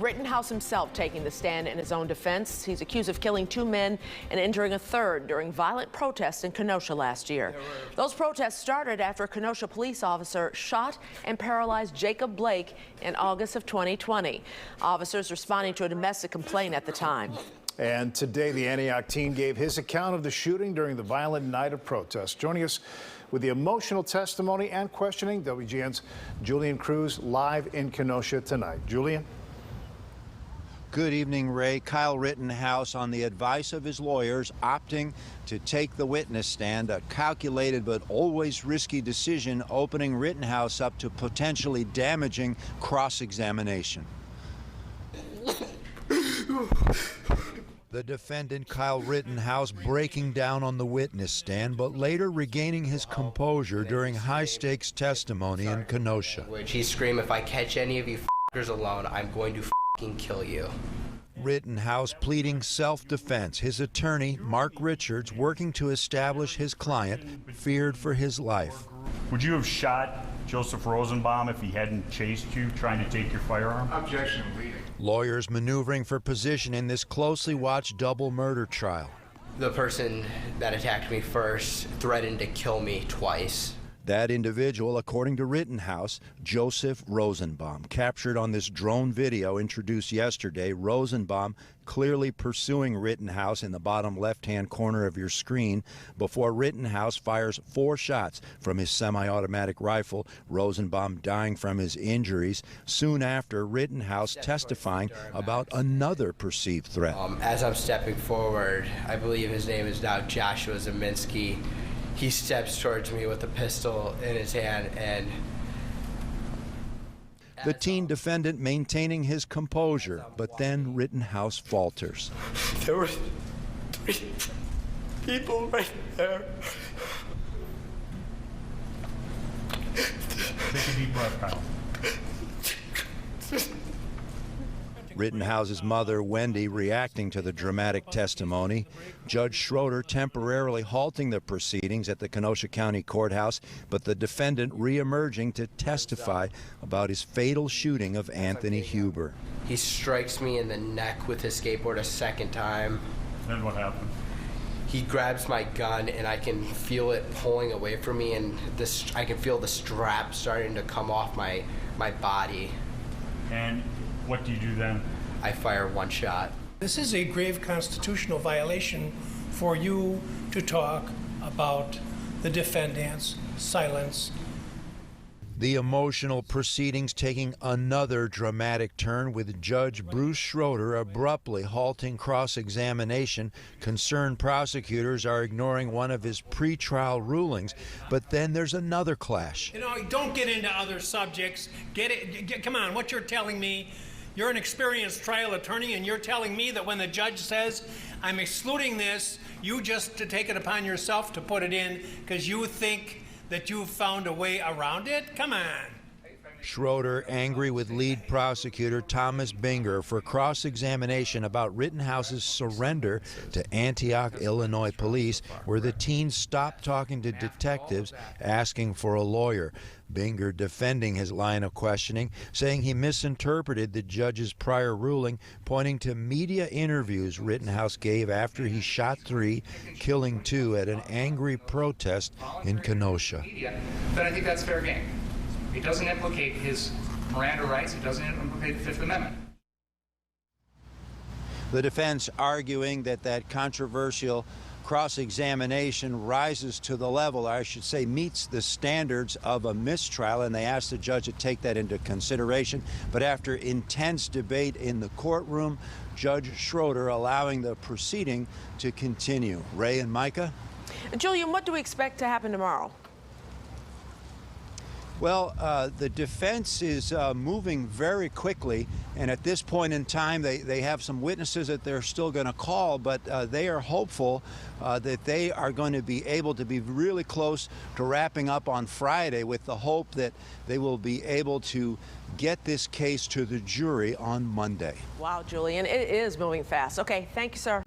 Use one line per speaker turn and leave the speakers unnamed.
Rittenhouse himself taking the stand in his own defense. He's accused of killing 2 men and injuring a third during violent protests in Kenosha last year. Those protests started after a Kenosha police officer shot and paralyzed Jacob Blake in August of 2020. Officers responding to a domestic complaint at the time.
And today, the Antioch teen gave his account of the shooting during the violent night of protest. Joining us with the emotional testimony and questioning, WGN's Julian Cruz live in Kenosha tonight. Julian?
Good evening, Ray. Kyle Rittenhouse, on the advice of his lawyers, opting to take the witness stand, a calculated but always risky decision, opening Rittenhouse up to potentially damaging cross-examination. The defendant, Kyle Rittenhouse, breaking down on the witness stand, but later regaining his composure during high-stakes testimony in Kenosha.
He screamed, "If I catch any of you f***ers alone, I'm going to f***ing kill you."
Rittenhouse pleading self-defense. His attorney, Mark Richards, working to establish his client, feared for his life.
Would you have shot Joseph Rosenbaum if he hadn't chased you trying to take your firearm?
Objection, leading.
Lawyers maneuvering for position in this closely watched double murder trial.
The person that attacked me first threatened to kill me twice.
That individual, according to Rittenhouse, Joseph Rosenbaum, captured on this drone video introduced yesterday. Rosenbaum clearly pursuing Rittenhouse in the bottom left-hand corner of your screen before Rittenhouse fires 4 shots from his semi-automatic rifle, Rosenbaum dying from his injuries. Soon after, Rittenhouse testifying about another perceived threat.
As I'm stepping forward, I believe his name is now Joshua Zeminski. He steps towards me with a pistol in his hand, and
the teen defendant maintaining his composure, but then Rittenhouse falters.
There were 3 people right there.
Take a deep breath, Kyle.
Rittenhouse's mother, Wendy, reacting to the dramatic testimony. Judge Schroeder temporarily halting the proceedings at the Kenosha County Courthouse, but the defendant re-emerging to testify about his fatal shooting of Anthony Huber.
He strikes me in the neck with his skateboard a second time.
Then what happened?
He grabs my gun, and I can feel it pulling away from me, and I can feel the strap starting to come off my body.
And what do you do then?
I fire 1 shot.
This is a grave constitutional violation for you to talk about the defendant's silence.
The emotional proceedings taking another dramatic turn, with Judge Bruce Schroeder abruptly halting cross-examination. Concerned prosecutors are ignoring one of his pretrial rulings, but then there's another clash.
You know, don't get into other subjects. Come on, what you're telling me, you're an experienced trial attorney, and you're telling me that when the judge says, I'm excluding this, you just to take it upon yourself to put it in because you think that you've found a way around it? Come on.
Schroeder angry with lead prosecutor Thomas Binger for cross-examination about Rittenhouse's surrender to Antioch, Illinois police, where the teen stopped talking to detectives, asking for a lawyer. Binger defending his line of questioning, saying he misinterpreted the judge's prior ruling, pointing to media interviews Rittenhouse gave after he shot 3, killing 2 at an angry protest in Kenosha.
Then I think that's fair game. It doesn't implicate his Miranda rights. It doesn't implicate the Fifth Amendment.
The defense arguing that controversial cross-examination rises to the level, or I should say meets the standards of a mistrial, and they asked the judge to take that into consideration. But after intense debate in the courtroom, Judge Schroeder allowing the proceeding to continue. Ray and Micah?
Julian, what do we expect to happen tomorrow?
Well, the defense is moving very quickly, and at this point in time, they have some witnesses that they're still going to call, but they are hopeful that they are going to be able to be really close to wrapping up on Friday, with the hope that they will be able to get this case to the jury on Monday.
Wow, Julian, it is moving fast. Okay, thank you, sir.